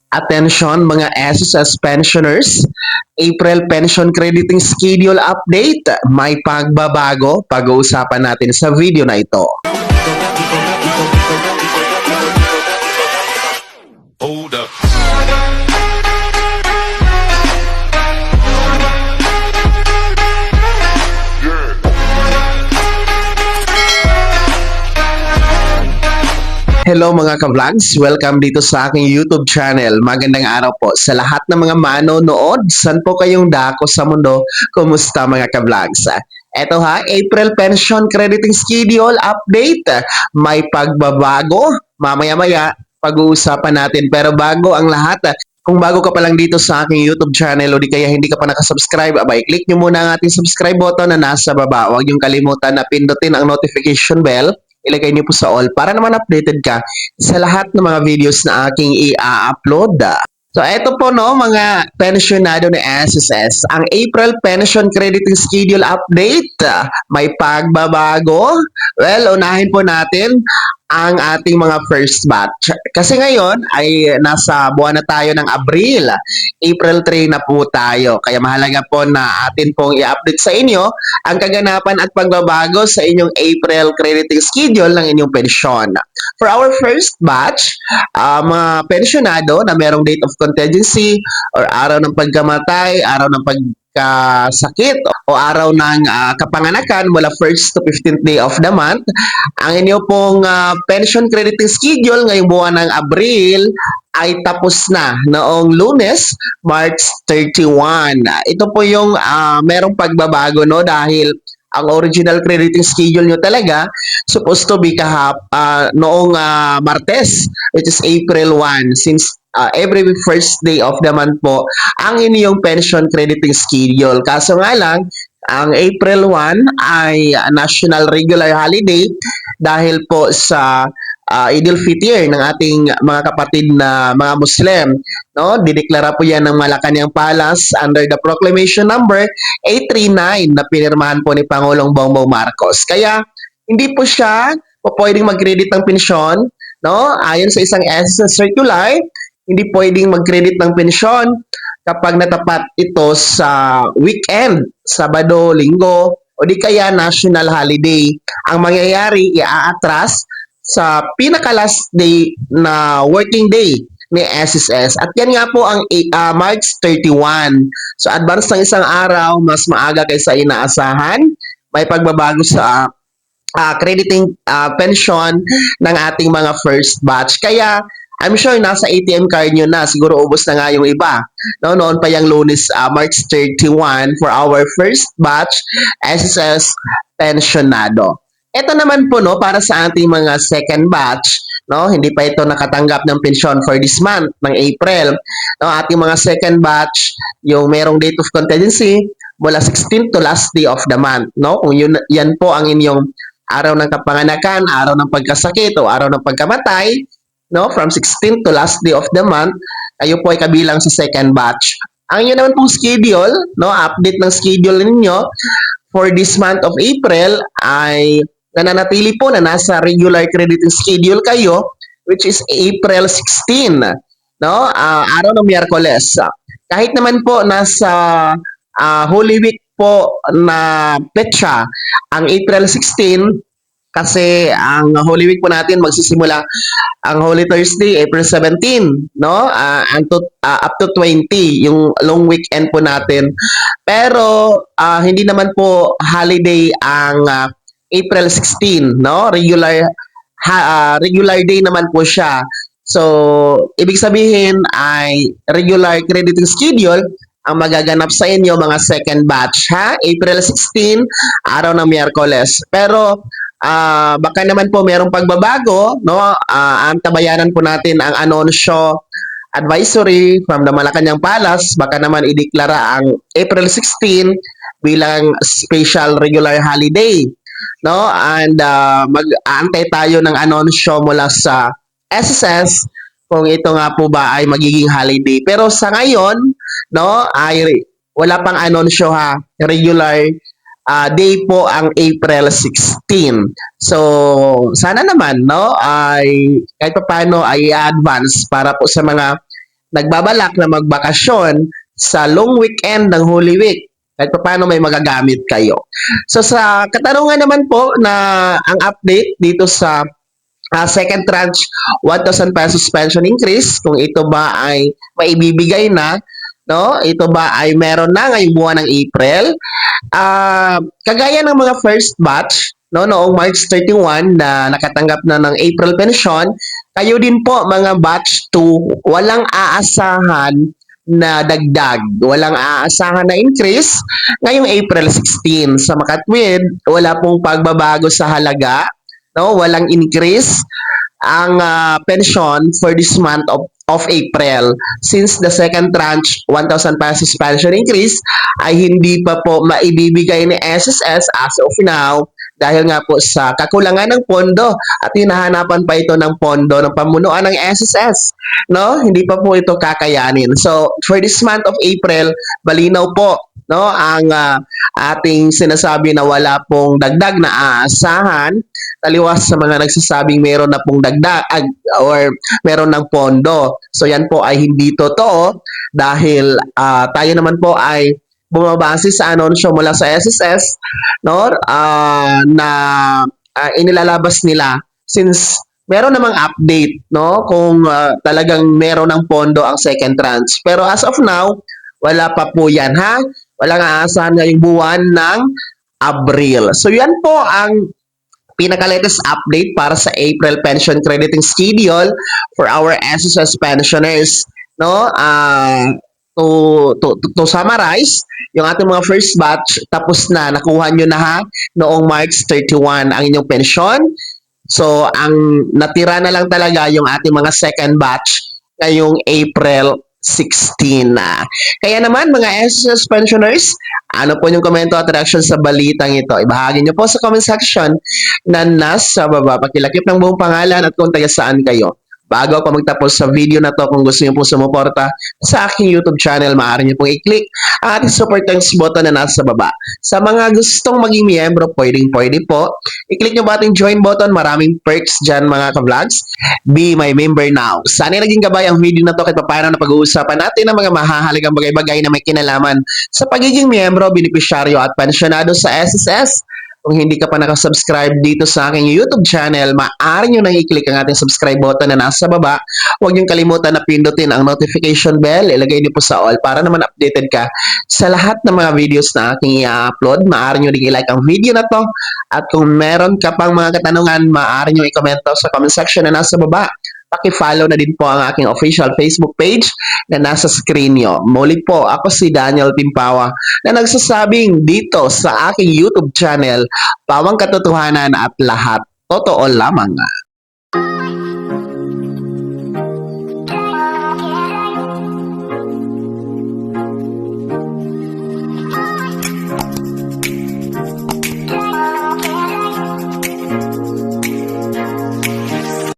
Attention mga SSS pensioners, April pension crediting schedule update. May pagbabago, pag-uusapan natin sa video na ito. Hold up. Hello mga ka-vlogs, welcome dito sa aking YouTube channel. Magandang araw po sa lahat ng mga manonood. San po kayong dako sa mundo? Kumusta mga ka-vlogs? Eto ha, April pension crediting schedule update. May pagbabago. Mamaya-maya pag-uusapan natin. Pero bago ang lahat, kung bago ka pa lang dito sa aking YouTube channel o di kaya hindi ka pa nakasubscribe, abay, click nyo muna ang ating subscribe button na nasa baba. Huwag niyong kalimutan na pindutin ang notification bell. Ilagay niyo po sa all para naman updated ka sa lahat ng mga videos na aking i-upload. So, eto po no, mga pensionado ni SSS. Ang April Pension Crediting Schedule Update, may pagbabago. Well, unahin po natin ang ating mga first batch. Kasi ngayon ay nasa buwan na tayo ng Abril. April 3 na po tayo. Kaya mahalaga po na atin pong i-update sa inyo ang kaganapan at pagbabago sa inyong April crediting schedule ng inyong pensyon. For our first batch, mga pensionado na merong date of contingency or araw ng pagkamatay, araw ng pagkasakit o araw ng kapanganakan mula 1st to 15th day of the month, ang inyo pong pension crediting schedule ngayong buwan ng Abril ay tapos na noong Lunes, March 31. Ito po yung merong pagbabago no dahil ang original crediting schedule nyo talaga supposed to be noong Martes, which is April 1, since every first day of the month po ang inyong pension crediting schedule. Kaso nga lang, ang April 1 ay national regular holiday dahil po sa Idul Fitr ng ating mga kapatid na mga Muslim. No? Dideklara po yan ng Malacanang Palace under the proclamation number 839 na pinirmahan po ni Pangulong Bongbong Marcos. Kaya hindi po siya pwedeng mag-credit ng pensyon. No? Ayon sa isang SSS circular, hindi pwedeng mag-credit ng pensyon kapag natapat ito sa weekend, Sabado, Linggo, o di kaya national holiday. Ang mangyayari, i-atras sa pinaka-last day na working day ni SSS. At yan nga po ang March 31. So advance ng isang araw, mas maaga kaysa inaasahan. May pagbabago sa crediting pension ng ating mga first batch. Kaya I'm sure nasa ATM card nyo na. Siguro ubos na nga yung iba. No, noon pa yung Lunes, March 31 for our first batch SSS pensionado. Ito naman po no para sa ating mga second batch, no, hindi pa ito nakatanggap ng pensyon for this month ng April. No, ating mga second batch, yung merong date of contingency mula 16 to last day of the month, no? Kung yan po ang inyong araw ng kapanganakan, araw ng pagkasakit o araw ng pagkamatay, no, from 16 to last day of the month, kayo po ay kabilang sa second batch. Ang inyo naman pong schedule, no, update ng schedule ninyo for this month of April ay nananatili po na nasa regular crediting schedule kayo, which is April 16, no? Araw ng Miyerkules. Kahit naman po nasa Holy Week po na petsa ang April 16, kasi ang Holy Week po natin magsisimula ang Holy Thursday, April 17, no? Up to 20, yung long weekend po natin. Pero hindi naman po holiday ang April 16, no? Regular day naman po siya. So, ibig sabihin ay regular crediting schedule ang magaganap sa inyo mga second batch, ha? April 16, araw ng Miyerkules. Pero baka naman po merong pagbabago, no? Antabayanan po natin ang anunsyo advisory from the Malacanang Palace. Baka naman ideklara ang April 16 bilang special regular holiday, no? And mag-aantay tayo ng anunsyo mula sa SSS kung ito nga po ba ay magiging holiday. Pero sa ngayon, no, ay wala pang anunsyo ha. Regular day po ang April 16. So, sana naman, no, ay kahit pa paano ay advance para po sa mga nagbabalak na magbakasyon sa long weekend ng Holy Week, kahit paano may magagamit kayo. So sa katanungan naman po na ang update dito sa second tranche 1,000 pesos pension increase, kung ito ba ay maibibigay na, no? Ito ba ay meron na ngayong buwan ng April? Kagaya ng mga first batch, no, noong March 31 na nakatanggap na ng April pension, kayo din po mga batch 2, walang aasahan na dagdag, walang aasahan na increase ngayong April 16. Sa makatwid, wala pong pagbabago sa halaga, no, walang increase ang pension for this month of April. Since the second tranche 1,000 pesos pension increase ay hindi pa po maibibigay ni SSS as of now dahil nga po sa kakulangan ng pondo at hinahanapan pa ito ng pondo ng pamunuan ng SSS, no? Hindi pa po ito kakayanin. So for this month of April, malinaw po, no, ang ating sinasabi na wala pong dagdag na aasahan, taliwas sa mga nagsasabing meron na pong dagdag or meron ng pondo. So yan po ay hindi totoo dahil tayo naman po ay bumabase sa anunsyo mula sa SSS, no, na inilalabas nila since meron namang update, no, kung talagang meron ng pondo ang second tranche. Pero as of now, wala pa po yan, ha? Walang aasahan ngayong buwan ng Abril. So yan po ang pinaka-latest update para sa April pension crediting schedule for our SSS pensioners, no? To summarize, yung ating mga first batch tapos na, nakuha nyo na, ha, noong March 31 ang inyong pension. So ang natira na lang talaga yung ating mga second batch ngayong April 16 na. Kaya naman mga SSS pensioners, ano po yung komento at reaction sa balitang ito? Ibahagi nyo po sa comment section na nasa baba. Pakilakip ng buong pangalan at kung taga saan kayo. Bago ako magtapos sa video na to, kung gusto niyo po sumuporta sa aking YouTube channel, maaari niyo pong i-click ang ating super thanks button na nasa baba. Sa mga gustong maging miyembro, pwede po. I-click niyo ba ating join button? Maraming perks dyan mga ka-vlogs. Be my member now. Sana naging gabay ang video na to kahit paano na pag-uusapan natin ang mga mahahalagang bagay-bagay na may kinalaman sa pagiging miyembro, benepisyaryo at pensyonado sa SSS. Kung hindi ka pa nakasubscribe dito sa aking YouTube channel, maaari nyo nang i-click ang ating subscribe button na nasa baba. Huwag nyo kalimutan na pindutin ang notification bell. Ilagay niyo po sa all para naman updated ka sa lahat ng mga videos na aking i-upload. Maaari nyo rin i-like ang video na to. At kung meron ka pang mga katanungan, maaari nyo i-komento sa comment section na nasa baba. Paki-follow na din po ang aking official Facebook page na nasa screen nyo. Muli po, ako si Daniel Timpawa na nagsasabing dito sa aking YouTube channel, pawang katotohanan at lahat totoo lamang.